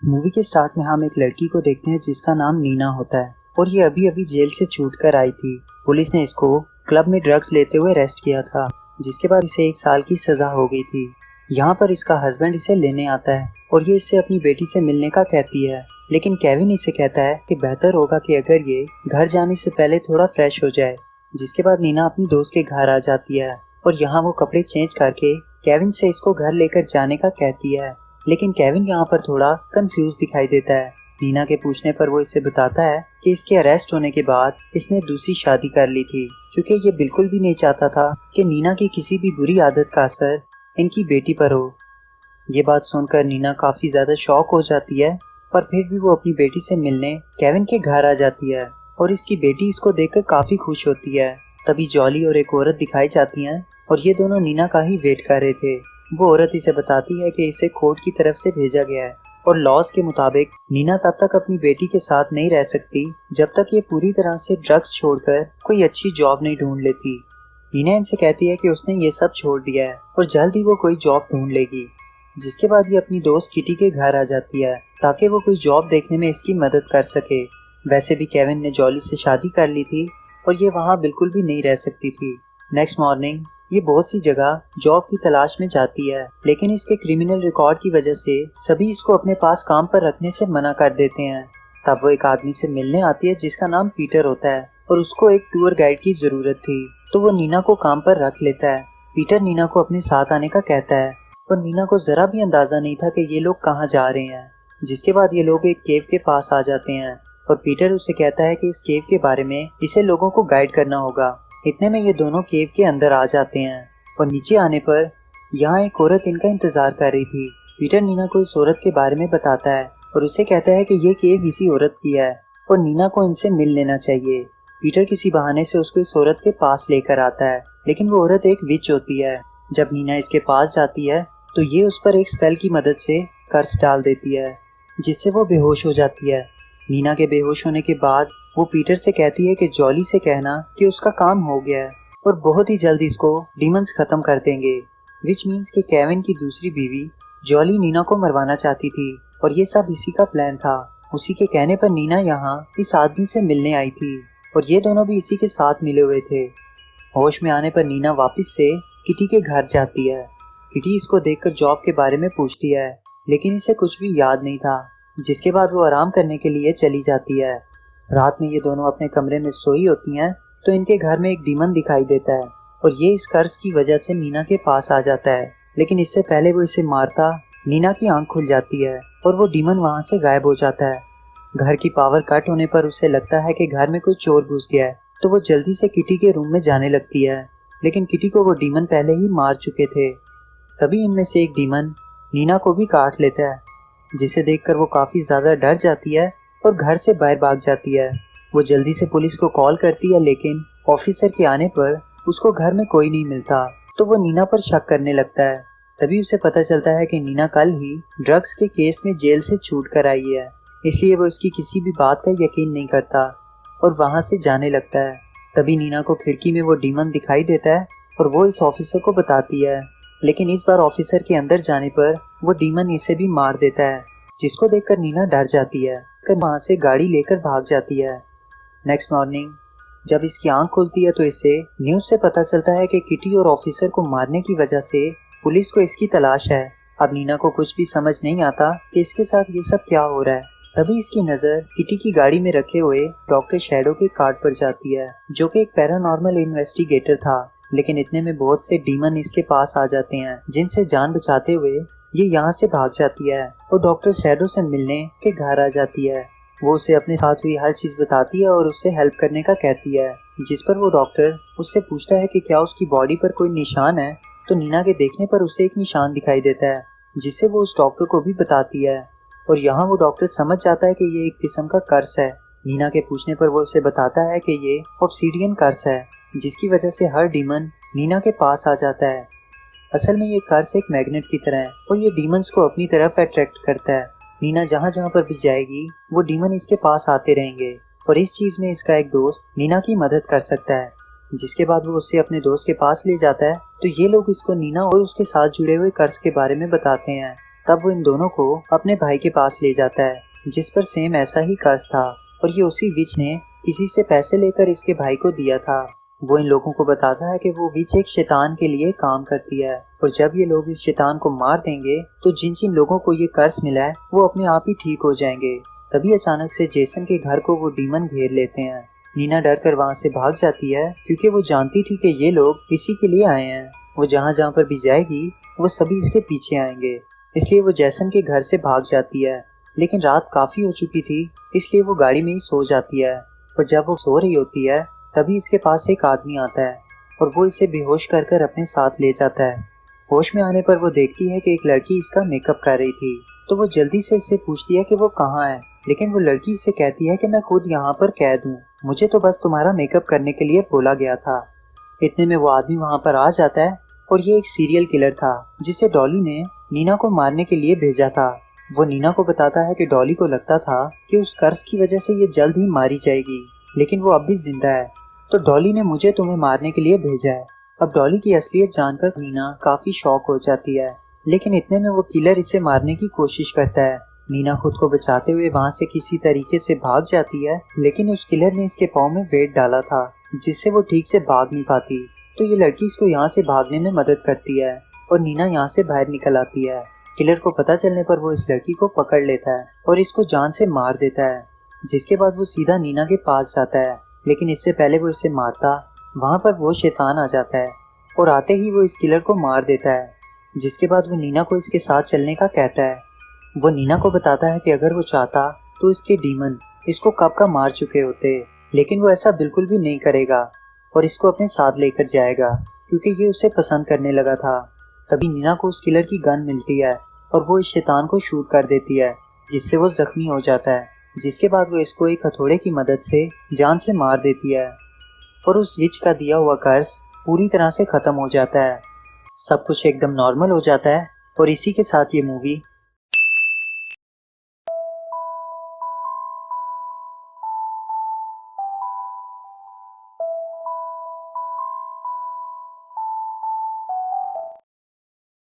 Movie के start में हम एक लड़की को देखते हैं जिसका नाम नीना होता है और ये अभी अभी जेल से छूट कर आई थी। पुलिस ने इसको क्लब में ड्रग्स लेते हुए अरेस्ट किया था, जिसके बाद इसे 1 साल की सजा हो गई थी। यहाँ पर इसका हस्बैंड इसे लेने आता है और ये इससे अपनी बेटी से मिलने का कहती है, लेकिन केविन इसे कहता है कि बेहतर होगा कि अगर ये घर जाने से पहले थोड़ा फ्रेश हो जाए। जिसके बाद नीना अपनी दोस्त के घर आ जाती है और यहाँ वो कपड़े चेंज करके केविन से इसको घर लेकर जाने का कहती है, लेकिन केविन यहाँ पर थोड़ा कंफ्यूज दिखाई देता है। नीना के पूछने पर वो इसे बताता है कि इसके अरेस्ट होने के बाद इसने दूसरी शादी कर ली थी, क्योंकि ये बिल्कुल भी नहीं चाहता था कि नीना की किसी भी बुरी आदत का असर इनकी बेटी पर हो। ये बात सुनकर नीना काफी ज्यादा शॉक हो जाती है, पर फिर भी वो अपनी बेटी से मिलने केविन के घर आ जाती है और इसकी बेटी इसको देखकर काफी खुश होती है। तभी जॉली और एक औरत दिखाई जाती हैं और ये दोनों नीना का ही वेट कर रहे थे। वो औरत इसे बताती है कि इसे कोर्ट की तरफ से भेजा गया है और लॉज के मुताबिक नीना तब तक अपनी बेटी के साथ नहीं रह सकती जब तक ये पूरी तरह से ड्रग्स छोड़कर कोई अच्छी जॉब नहीं ढूंढ लेती। नीना इनसे कहती है कि उसने ये सब छोड़ दिया है और जल्द ही वो कोई जॉब ढूंढ लेगी। जिसके बाद ये अपनी दोस्त किटी के घर आ जाती है ताकि वो कोई जॉब देखने में इसकी मदद कर सके। वैसे भी केविन ने जॉली से शादी कर ली थी और ये वहाँ बिल्कुल भी नहीं रह सकती थी। नेक्स्ट मॉर्निंग ये बहुत सी जगह जॉब की तलाश में जाती है, लेकिन इसके क्रिमिनल रिकॉर्ड की वजह से सभी इसको अपने पास काम पर रखने से मना कर देते हैं। तब वो एक आदमी से मिलने आती है जिसका नाम पीटर होता है और उसको एक टूर गाइड की जरूरत थी, तो वो नीना को काम पर रख लेता है। पीटर नीना को अपने साथ आने का कहता है और नीना को जरा भी अंदाजा नहीं था कि ये लोग कहाँ जा रहे हैं। जिसके बाद ये लोग एक केव के पास आ जाते हैं और पीटर उसे कहता है कि इस केव के बारे में इसे लोगों को गाइड करना होगा। इतने में ये दोनों केव के अंदर आ जाते हैं और नीचे आने पर यहाँ एक औरत इनका इंतजार कर रही थी। पीटर नीना को इस औरत के बारे में बताता है और उसे कहता है कि ये केव इसी औरत की है और नीना को इनसे मिल लेना चाहिए। पीटर किसी बहाने से उसको इस औरत के पास लेकर आता है, लेकिन वो औरत एक विच होती है। जब नीना इसके पास जाती है तो ये उस पर एक स्पेल की मदद से कर्स डाल देती है, जिससे वो बेहोश हो जाती है। नीना के बेहोश होने के बाद वो पीटर से कहती है कि जॉली से कहना कि उसका काम हो गया है और बहुत ही जल्द इसको डीमंस खत्म कर देंगे। विच मीन्स कि केविन की दूसरी बीवी जॉली नीना को मरवाना चाहती थी और ये सब इसी का प्लान था। उसी के कहने पर नीना यहाँ इस आदमी से मिलने आई थी और ये दोनों भी इसी के साथ मिले हुए थे। होश में आने पर नीना वापस से किटी के घर जाती है। किटी इसको देखकर जॉब के बारे में पूछती है, लेकिन इसे कुछ भी याद नहीं था। जिसके बाद वो आराम करने के लिए चली जाती है। रात में ये दोनों अपने कमरे में सोई होती हैं तो इनके घर में एक डीमन दिखाई देता है और ये इस कर्ज की वजह से नीना के पास आ जाता है, लेकिन इससे पहले वो इसे मारता नीना की आंख खुल जाती है और वो डीमन वहां से गायब हो जाता है। घर की पावर कट होने पर उसे लगता है कि घर में कोई चोर घुस गया है, तो वो जल्दी से किटी के रूम में जाने लगती है, लेकिन किटी को वो डीमन पहले ही मार चुके थे। तभी इनमें से एक डीमन नीना को भी काट लेता है, जिसे देखकर वो काफी ज्यादा डर जाती है और घर से बाहर भाग जाती है। वो जल्दी से पुलिस को कॉल करती है, लेकिन ऑफिसर के आने पर उसको घर में कोई नहीं मिलता, तो वो नीना पर शक करने लगता है। तभी उसे पता चलता है कि नीना कल ही ड्रग्स के केस में जेल से छूट कर आई है, इसलिए वो उसकी किसी भी बात का यकीन नहीं करता और वहां से जाने लगता है। तभी नीना को खिड़की में वो डीमन दिखाई देता है और वो इस ऑफिसर को बताती है, लेकिन इस बार ऑफिसर के अंदर जाने पर वो डीमन इसे भी मार देता है, जिसको देखकर नीना डर जाती है, वहां से गाड़ी लेकर भाग जाती है। नेक्स्ट मॉर्निंग जब इसकी आंख खुलती है तो इसे न्यूज से पता चलता है कि किटी और ऑफिसर को मारने की वजह से पुलिस को इसकी तलाश है। अब नीना को कुछ भी समझ नहीं आता कि इसके साथ ये सब क्या हो रहा है। तभी इसकी नजर किटी की गाड़ी में रखे हुए डॉक्टर शैडो के कार्ड पर जाती है, जो कि एक पैरानॉर्मल इन्वेस्टिगेटर था। लेकिन इतने में बहुत से डीमन इसके पास आ जाते हैं, जिनसे जान बचाते हुए ये यहाँ से भाग जाती है और डॉक्टर शैडो से मिलने के घर आ जाती है। वो उसे अपने साथ हुई हर चीज बताती है और उससे हेल्प करने का कहती है, जिस पर वो डॉक्टर उससे पूछता है कि क्या उसकी बॉडी पर कोई निशान है, तो नीना के देखने पर उसे एक निशान दिखाई देता है, जिसे वो उस डॉक्टर को भी बताती है और यहाँ वो डॉक्टर समझ जाता है कि ये एक किस्म का कर्स है। नीना के पूछने पर वो उसे बताता है कि ये ऑब्सीडियन कर्स है, जिसकी वजह से हर डीमन नीना के पास आ जाता है। असल में ये कर्स एक मैग्नेट की तरह है और ये डीमंस को अपनी तरफ अट्रैक्ट करता है। नीना जहाँ जहाँ पर भी जाएगी वो डीमन इसके पास आते रहेंगे और इस चीज में इसका एक दोस्त नीना की मदद कर सकता है। जिसके बाद वो उसे अपने दोस्त के पास ले जाता है, तो ये लोग इसको नीना और उसके साथ जुड़े हुए कर्स के बारे में बताते हैं। तब वो इन दोनों को अपने भाई के पास ले जाता है जिस पर सेम ऐसा ही कर्ज था, और ये उसी विच ने किसी से पैसे लेकर इसके भाई को दिया था। वो इन लोगों को बताता है कि वो विच एक शैतान के लिए काम करती है, और जब ये लोग इस शैतान को मार देंगे तो जिन जिन लोगों को ये कर्ज मिला है वो अपने आप ही ठीक हो जाएंगे। तभी अचानक से जेसन के घर को वो डीमन घेर लेते हैं। नीना डर कर वहाँ से भाग जाती है क्योंकि वो जानती थी कि ये लोग इसी के लिए आए हैं। वो जहाँ जहाँ पर भी जाएगी वो सभी इसके पीछे आएंगे, इसलिए वो जेसन के घर से भाग जाती है। लेकिन रात काफी हो चुकी थी, इसलिए वो गाड़ी में ही सो जाती है। और जब वो सो रही होती है तभी इसके पास एक आदमी आता है और वो इसे बेहोश कर कर अपने साथ ले जाता है। होश में आने पर वो देखती है कि एक लड़की इसका मेकअप कर रही थी, तो वो जल्दी से इससे पूछती है कि वो कहाँ है। लेकिन वो लड़की इससे कहती है कि मैं खुद यहाँ पर कैद हूँ, मुझे तो बस तुम्हारा मेकअप करने के लिए बोला गया था। इतने में वो आदमी वहाँ पर आ जाता है और ये एक सीरियल किलर था जिसे डॉली ने नीना को मारने के लिए भेजा था। वो नीना को बताता है कि डॉली को लगता था कि उस कर्ज की वजह से ये जल्द ही मारी जाएगी, लेकिन वो अब भी जिंदा है, तो डॉली ने मुझे तुम्हें मारने के लिए भेजा है। अब डॉली की असलियत जानकर नीना काफी शॉक हो जाती है, लेकिन इतने में वो किलर इसे मारने की कोशिश करता है। नीना खुद को बचाते हुए वहाँ से किसी तरीके से भाग जाती है, लेकिन उस किलर ने इसके पाँव में वेट डाला था जिससे वो ठीक से भाग नहीं पाती। तो ये लड़की इसको यहाँ से भागने में मदद करती है और नीना यहाँ से बाहर निकल आती है। किलर को पता चलने पर वो इस लड़की को पकड़ लेता है और इसको जान से मार देता है, जिसके बाद वो सीधा नीना के पास जाता है। लेकिन इससे पहले वो इसे मारता, वहाँ पर वो शैतान आ जाता है और आते ही वो इस किलर को मार देता है, जिसके बाद वो नीना को इसके साथ चलने का कहता है। वो नीना को बताता है कि अगर वो चाहता तो इसके डीमन इसको कब का मार चुके होते, लेकिन वो ऐसा बिल्कुल भी नहीं करेगा और इसको अपने साथ लेकर जाएगा क्योंकि ये उसे पसंद करने लगा था। तभी नीना को उस किलर की गन मिलती है और वो इस शैतान को शूट कर देती है, जिससे वो जख्मी हो जाता है। जिसके बाद वो इसको एक हथौड़े की मदद से जान से मार देती है और उस विच का दिया हुआ कर्ज पूरी तरह से खत्म हो जाता है। सब कुछ एकदम नॉर्मल हो जाता है और इसी के साथ ये मूवी